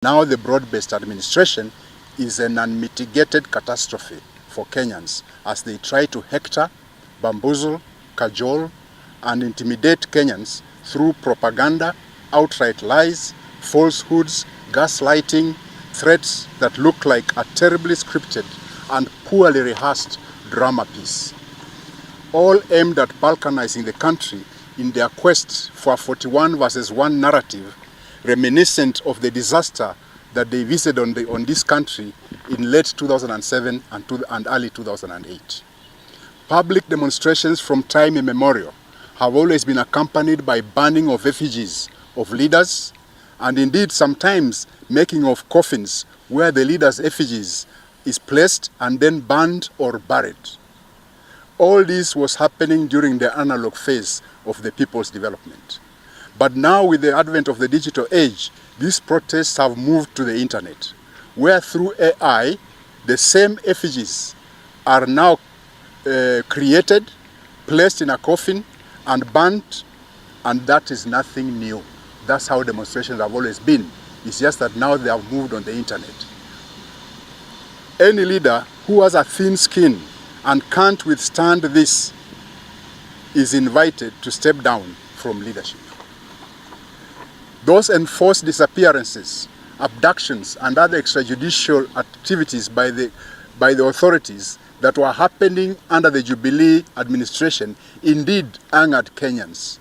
Now the broad-based administration is an unmitigated catastrophe for Kenyans as they try to hector, bamboozle, cajole, and intimidate Kenyans through propaganda, outright lies, falsehoods, gaslighting, threats that look like a terribly scripted and poorly rehearsed drama piece, all aimed at balkanizing the country in their quest for a 41 versus 1 narrative reminiscent of the disaster that they visited on this country in late 2007 and early 2008. Public demonstrations from time immemorial have always been accompanied by burning of effigies of leaders, and indeed sometimes making of coffins where the leaders' effigies is placed and then burned or buried. All this was happening during the analog phase of the people's development. But now, with the advent of the digital age, these protests have moved to the internet, where through AI, the same effigies are now created, placed in a coffin, and burnt, and that is nothing new. That's how demonstrations have always been. It's just that now they have moved on the internet. Any leader who has a thin skin and can't withstand this is invited to step down from leadership. Those enforced disappearances, abductions, and other extrajudicial activities by the authorities that were happening under the Jubilee administration indeed angered Kenyans,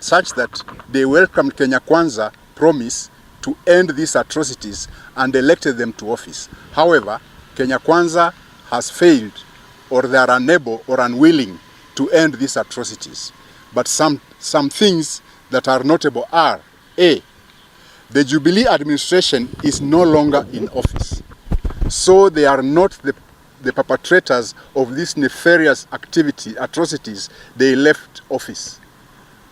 such that they welcomed Kenya Kwanza promise to end these atrocities and elected them to office. However, Kenya Kwanza has failed, or they are unable or unwilling to end these atrocities. But some things that are notable are: A, the Jubilee administration is no longer in office. So they are not the perpetrators of these nefarious atrocities. They left office.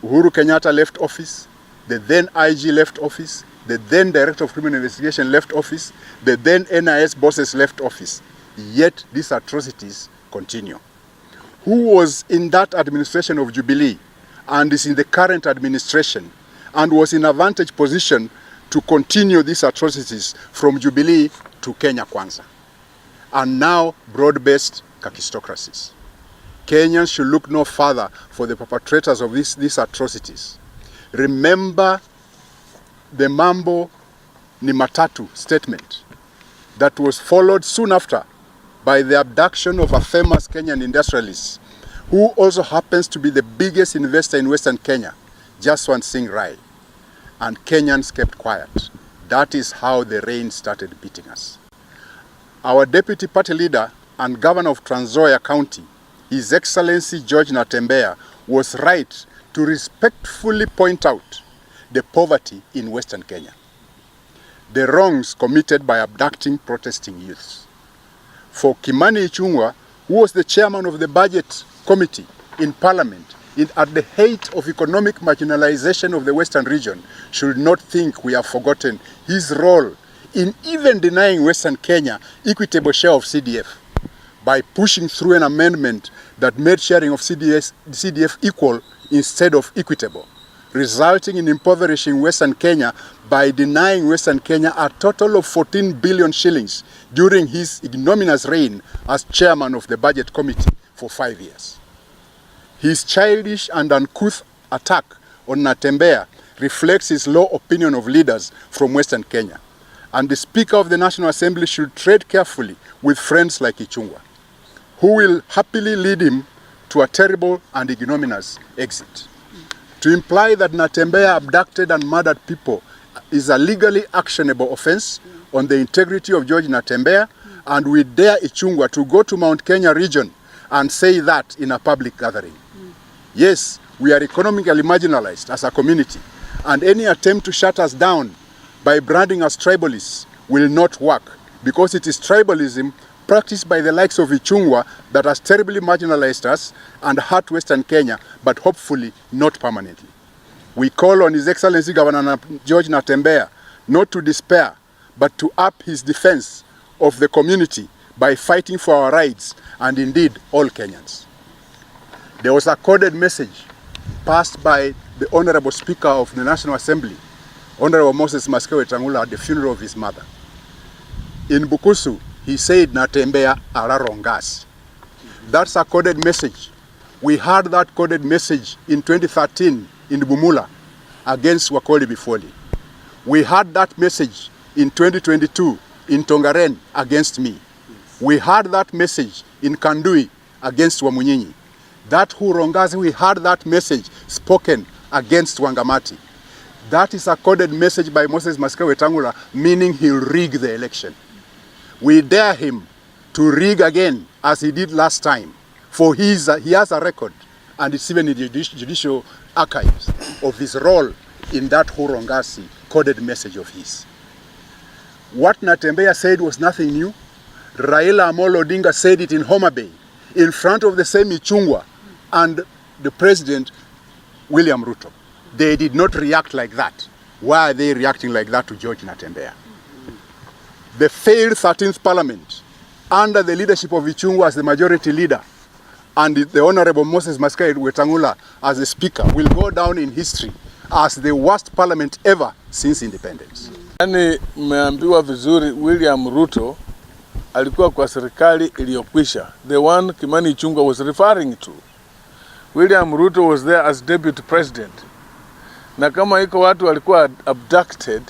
Uhuru Kenyatta left office. The then IG left office. The then Director of Criminal Investigation left office. The then NIS bosses left office. Yet these atrocities continue. Who was in that administration of Jubilee and is in the current administration and was in a vantage position to continue these atrocities from Jubilee to Kenya Kwanza? And now broad-based kakistocracies. Kenyans should look no further for the perpetrators of these atrocities. Remember the Mambo ni Matatu statement that was followed soon after by the abduction of a famous Kenyan industrialist who also happens to be the biggest investor in Western Kenya, Jaswant Singh Rai. And Kenyans kept quiet. That is how the rain started beating us. Our deputy party leader and governor of Trans Nzoia County, His Excellency George Natembeya, was right to respectfully point out the poverty in Western Kenya, the wrongs committed by abducting protesting youths. For Kimani Ichung'wah, who was the chairman of the budget committee in parliament at the height of economic marginalization of the Western region, should not think we have forgotten his role in even denying Western Kenya equitable share of CDF by pushing through an amendment that made sharing of CDF equal instead of equitable, resulting in impoverishing Western Kenya by denying Western Kenya a total of 14 billion shillings during his ignominious reign as chairman of the budget committee for 5 years. His childish and uncouth attack on Natembeya reflects his low opinion of leaders from Western Kenya, and the Speaker of the National Assembly should tread carefully with friends like Ichung'wah, who will happily lead him to a terrible and ignominious exit. To imply that Natembeya abducted and murdered people is a legally actionable offense on the integrity of George Natembeya, and we dare Ichung'wah to go to Mount Kenya region and say that in a public gathering. Yes, we are economically marginalized as a community, and any attempt to shut us down by branding us tribalists will not work, because it is tribalism practiced by the likes of Ichung'wah that has terribly marginalized us and hurt Western Kenya, but hopefully not permanently. We call on His Excellency Governor George Natembeya not to despair, but to up his defense of the community by fighting for our rights and indeed all Kenyans. There was a coded message passed by the Honorable Speaker of the National Assembly Honorable Moses Masika Wetangula at the funeral of his mother. In Bukusu, he said Natembeya Alarongas. That's a coded message. We heard that coded message in 2013 in Bumula against Wakoli Bifoli. We heard that message in 2022 in Tongaren against me. We heard that message in Kandui against Wamunyinyi. That Hurongazi, we heard that message spoken against Wangamati. That is a coded message by Moses Masika Wetangula, meaning he'll rig the election. We dare him to rig again as he did last time, for he has a record, and it's even in the judicial archives of his role in that Hurongasi coded message of his. What Natembeya said was nothing new. Raila Amolo Odinga said it in Homa Bay, in front of the same Ichungwa and the President William Ruto. They did not react like that. Why are they reacting like that to George Natembeya? The failed 13th Parliament, under the leadership of Ichungwa as the majority leader, and the Honorable Moses Masika Wetangula as the Speaker, will go down in history as the worst parliament ever since independence. Yani mmeambiwa vizuri, William Ruto alikuwa kwa serikali iliyokwisha. The one Kimani Ichung'wah was referring to. William Ruto was there as deputy president. Na kama iko watu walikuwa abducted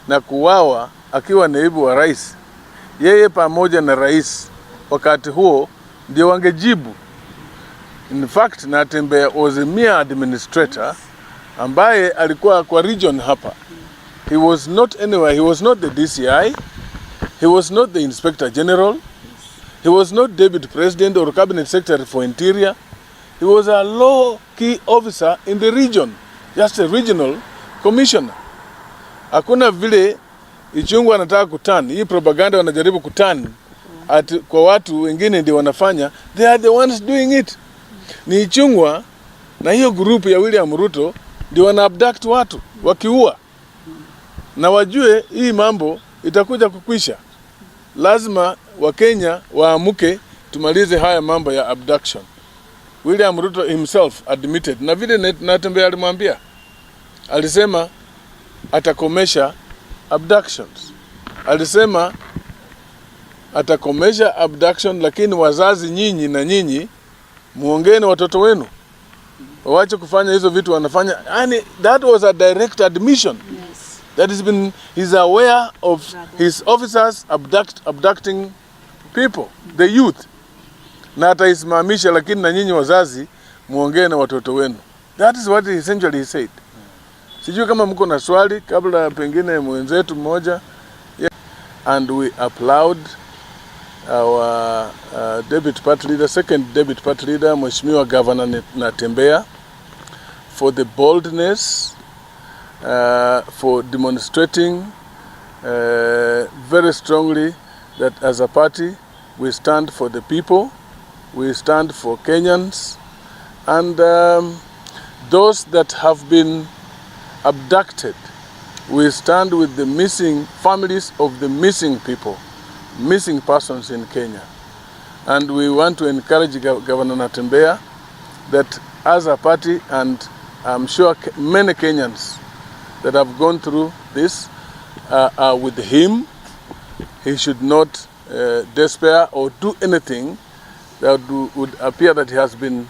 na kuwawa akiwa naibu wa rais, yeye pamoja na rais wakati huo ndio wangejibu. In fact, Natembeya was a mere administrator ambaye alikuwa kwa region hapa. He was not anywhere. He was not the DCI. He was not the Inspector General. He was not Deputy President or Cabinet Secretary for Interior. He was a low-key officer in the region, just a regional commissioner. Hakuna vile Ichung'wah anataka kutani. Hii propaganda wanajaribu kutani kwa watu wengine ndio wanafanya. They are the ones doing it. Ni Ichung'wah na hiyo group ya William Ruto ndio wana abduct watu wakiua. Na wajue hii mambo itakuja kukwisha. Lazima Wakenya waamuke tumalize haya mambo ya abduction. William Ruto himself admitted, na vile Natembeya alimwambia, alisema atakomesha abductions. Alisema atakomesha abduction, lakini wazazi nyinyi na nyinyi muongee na watoto wenu waache kufanya hizo vitu wanafanya. Yani that was a direct admission. Yes. That has been, he's aware of his officers abducting people, the youth. Na ataisimamisha, lakini na nyinyi wazazi muongee na watoto wenu. That is what he essentially said. Sijui kama mko na swali kabla pengine mwenzetu mmoja. Yeah. And we applaud our deputy party leader, second deputy party leader, Mheshimiwa Governor Natembeya, for the boldness, for demonstrating very strongly that as a party we stand for the people, we stand for Kenyans, and those that have been abducted, we stand with the missing families of the missing people, missing persons in Kenya. And we want to encourage Governor Natembeya that as a party, and I'm sure many Kenyans that have gone through this are with him, he should not despair or do anything that would appear that he has been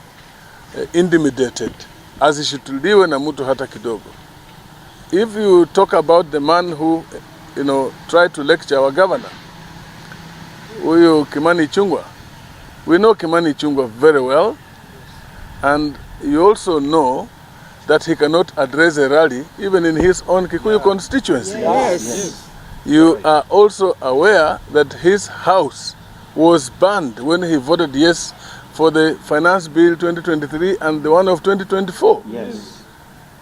intimidated, as he should liwe na mtu hata kidogo. If you talk about the man who, tried to lecture our governor, huyu Kimani Ichung'wah, we know Kimani Ichung'wah very well, and you also know that he cannot address a rally even in his own Kikuyu constituency. Yes. You are also aware that his house was banned when he voted yes for the Finance Bill 2023 and the one of 2024. Yes.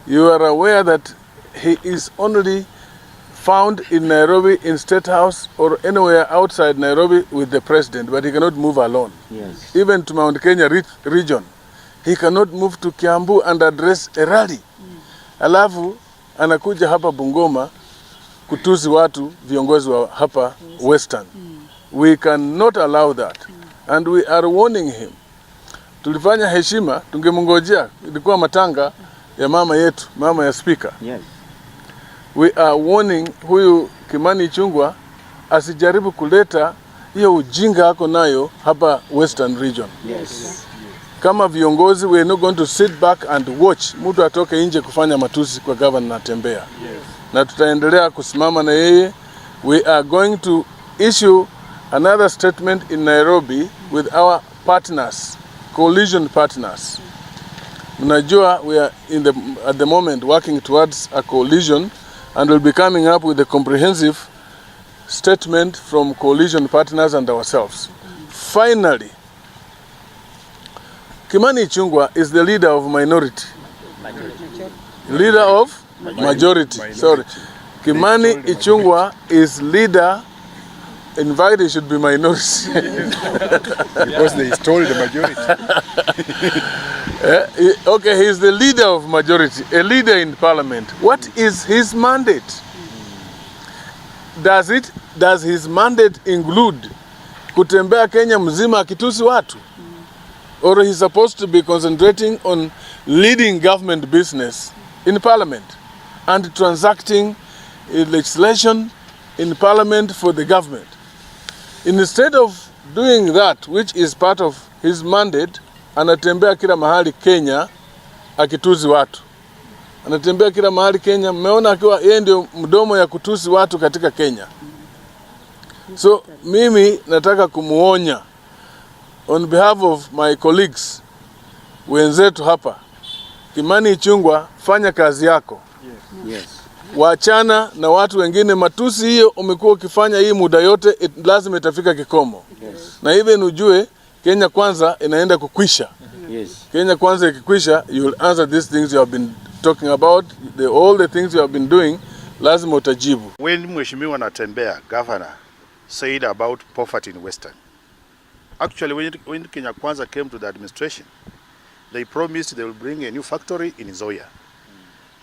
You are aware that he is only found in Nairobi in State House or anywhere outside Nairobi with the president, but he cannot move alone. Yes. Even to Mount Kenya region, he cannot move to Kiambu and address a rally. Alafu anakuja hapa Bungoma kutuzi watu viongozi wa hapa Western. We cannot allow that. And we are warning him. Tulifanya heshima, tungemngojea, ilikuwa matanga ya mama yetu, mama ya speaker. Yes. we are warning huyu Kimani Ichung'wah asijaribu kuleta hiyo ujinga ako nayo hapa Western region. Yes. Kama viongozi, we are not going to sit back and watch mtu atoke nje kufanya matusi kwa governor Natembeya. Yes. Na tutaendelea kusimama na yeye. We are going to issue another statement in Nairobi with our partners, coalition partners. Mnajua we are at the moment working towards a coalition, and we'll be coming up with a comprehensive statement from coalition partners and ourselves. Finally, Kimani Ichung'wah is the leader of minority. Leader of majority. Sorry. Kimani Ichung'wah is leader. In fact, he should be minority. Because they stole the majority. Okay, he is the leader of majority, a leader in parliament. What is his mandate? Does his mandate include kutembea Kenya mzima akitusi watu? Or he's supposed to be concentrating on leading government business in parliament and transacting legislation in parliament for the government? Instead of doing that, which is part of his mandate, anatembea kila mahali Kenya akitusi watu. Anatembea kila mahali Kenya, mmeona akiwa yeye ndio mdomo ya kutusi watu katika Kenya. So mimi nataka kumuonya on behalf of my colleagues wenzetu hapa, Kimani Ichung'wah, fanya kazi yako. Yes. Wachana na watu wengine. Matusi hiyo umekuwa ukifanya hii muda yote, lazima itafika kikomo. Yes. Na even ujue Kenya kwanza inaenda kukwisha. Yes. Kenya kwanza ikikwisha, you will answer these things you have been talking about, all the things you have been doing, lazima utajibu. When Mheshimiwa Natembeya, governor, said about poverty in Western, actually when Kenya Kwanza came to the administration, they promised they will bring a new factory in Nzoia.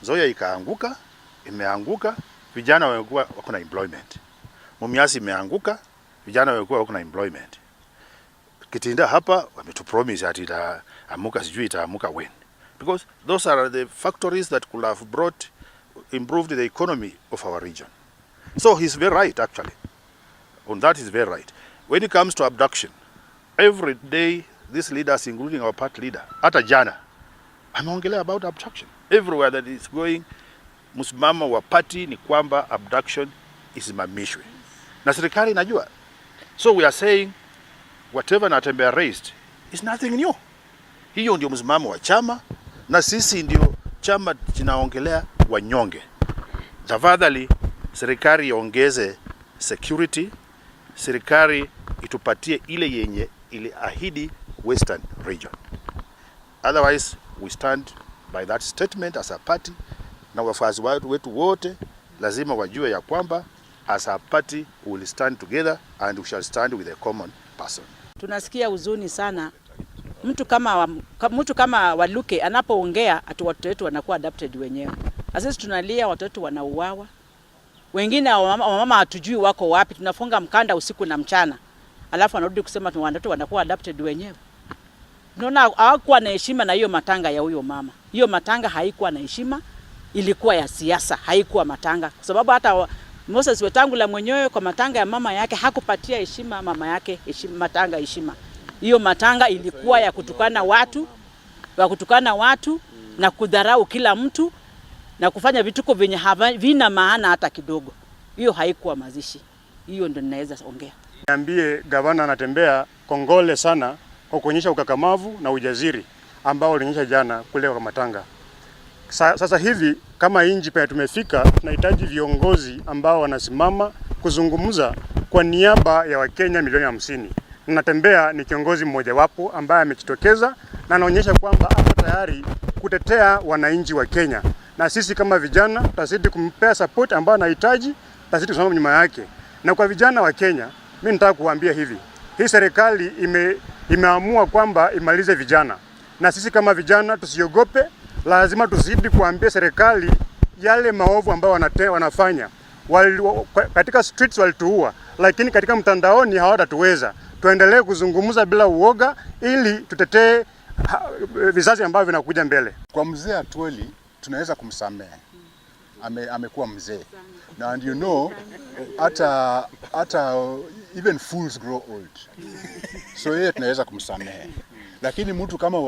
Nzoia ikaanguka, imeanguka, vijana wamekuwa wako na employment. Mumias imeanguka, vijana wamekuwa wako na employment. Kitinda hapa wametupromise ati itaamuka, sijui itaamuka when. Because those are the factories that could have improved the economy of our region. So he's very right actually. On that he's very right. When it comes to abduction, every day these leaders, including our party leader, hata jana, ameongelea about abduction. Everywhere that is going, msimamo wa party ni kwamba abduction isimamishwe. Na serikali inajua. So we are saying whatever Natembeya raised is nothing new. Hiyo ndio msimamo wa chama, na sisi ndio chama tunaongelea wanyonge. Tafadhali serikali iongeze security, serikali itupatie ile yenye iliahidi Western region. Otherwise we stand by that statement as a party, na wafuasi wetu wote lazima wajue ya kwamba as a party we will stand together and we shall stand with a common person. Tunasikia huzuni sana mtu kama Waluke anapoongea ati watoto wetu wanakuwa adopted wenyewe. Sisi tunalia watoto wanauawa. Wengine wamama hatujui wako wapi, tunafunga mkanda usiku na mchana. Alafu anarudi kusema watoto wanakuwa adopted wenyewe. Tunaona hawakuwa na heshima na hiyo matanga ya huyo mama. Hiyo matanga haikuwa na heshima, ilikuwa ya siasa, haikuwa matanga. Kwa sababu hata Moses Wetangula mwenyewe kwa matanga ya mama yake hakupatia heshima mama yake, matanga heshima. Hiyo matanga ilikuwa ya kutukana watu na kudharau kila mtu na kufanya vituko vyenye havina maana hata kidogo. Hiyo haikuwa mazishi. Hiyo ndio ninaweza ongea. Niambie gavana Natembeya kongole sana kwa kuonyesha ukakamavu na ujasiri ambao ulionyesha jana kule kwa matanga. Sasa hivi kama inji pia tumefika, tunahitaji viongozi ambao wanasimama kuzungumza kwa niaba ya Wakenya milioni 50. Natembeya ni kiongozi mmoja wapo ambaye amejitokeza na anaonyesha kwamba ako tayari kutetea wananchi wa Kenya. Na sisi kama vijana tutazidi kumpea support ambayo anahitaji, tutazidi kusimama nyuma yake. Na kwa vijana wa Kenya, mimi nataka kuambia hivi. Hii serikali imeamua kwamba imalize vijana. Na sisi kama vijana tusiogope, lazima tuzidi kuambia serikali yale maovu ambayo wanafanya. Katika streets walituua, lakini katika mtandaoni hawatatuweza. Tuendelee kuzungumza bila uoga ili tutetee vizazi ambavyo vinakuja mbele. Kwa mzee Atwoli tunaweza kumsamehe. amekuwa mzee. Now, and you know, hata even fools grow old. So yeye tunaweza kumsamehe. Lakini mtu kama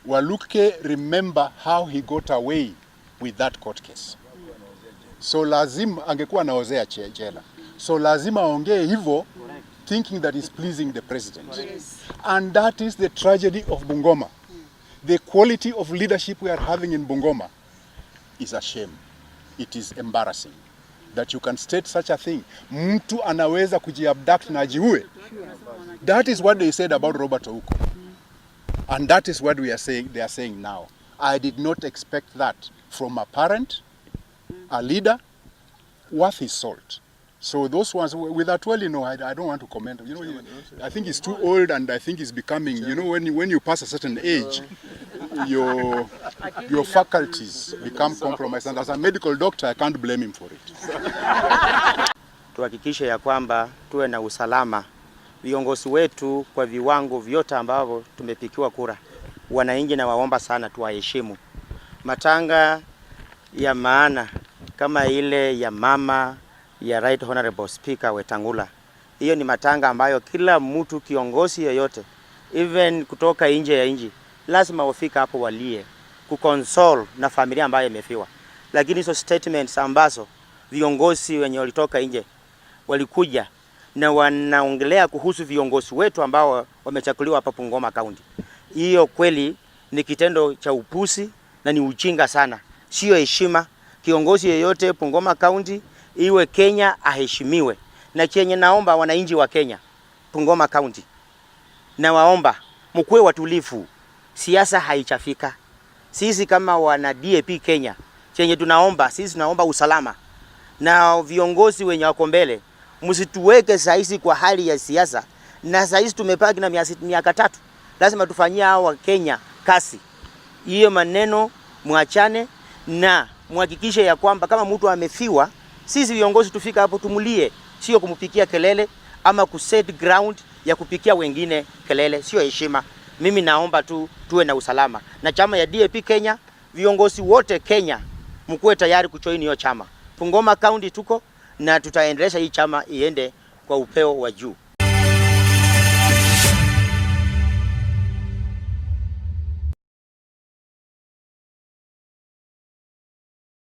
Waluke remember how he got away with that court case. So lazima angekuwa naozea jela. So lazima aongee hivyo thinking that is pleasing the president. And that is the tragedy of Bungoma. The quality of leadership we are having in Bungoma is a shame. It is embarrassing that you can state such a thing. Mtu anaweza kujiabduct na ajiue. That is what they said about Robert Ouko. And that is what they are saying now. I did not expect that from a parent, a leader, worth his salt. So those ones, with Atwoli, no, I don't want to comment. You know, I think he's too old, and I think he's becoming, you know, when you pass a certain age, your faculties become compromised. And as a medical doctor, I can't blame him for it. Tuhakikishe ya kwamba tuwe na usalama. Viongozi wetu kwa viwango vyote ambavyo tumepikiwa kura. Wananchi na waomba sana tuwaheshimu. Matanga ya maana kama ile ya mama ya Right Honorable Speaker Wetangula. Hiyo ni matanga ambayo kila mtu kiongozi yoyote, even kutoka nje ya nchi, lazima wafika hapo walie kukonsole na familia ambayo imefiwa. Lakini hizo statements ambazo viongozi wenye walitoka nje walikuja na wanaongelea kuhusu viongozi wetu ambao wamechakuliwa hapa Bungoma County. Hiyo kweli ni kitendo cha upusi na ni ujinga sana. Sio heshima. Kiongozi yeyote Bungoma County iwe Kenya aheshimiwe. Na chenye naomba wananchi wa Kenya, Bungoma County, na waomba mkuwe watulivu. Siasa haichafika. Sisi kama wana DAP Kenya, chenye sisi tunaomba usalama. Na viongozi wenye wako mbele, msituweke saisi kwa hali ya siasa. Na saisi tumepaki na miaka 3. Lazima tufanyie hao Kenya kasi. Hiyo maneno muachane na muhakikishe ya kwamba kama mtu amefiwa, sisi viongozi tufika hapo tumulie, sio kumpikia kelele ama kuset ground ya kupikia wengine kelele, sio heshima. Mimi naomba tuwe na usalama. Na chama ya DAP Kenya, viongozi wote Kenya, mkuwe tayari kujoin hiyo chama. Bungoma County tuko na tutaendelesha hii chama iende kwa upeo wa juu.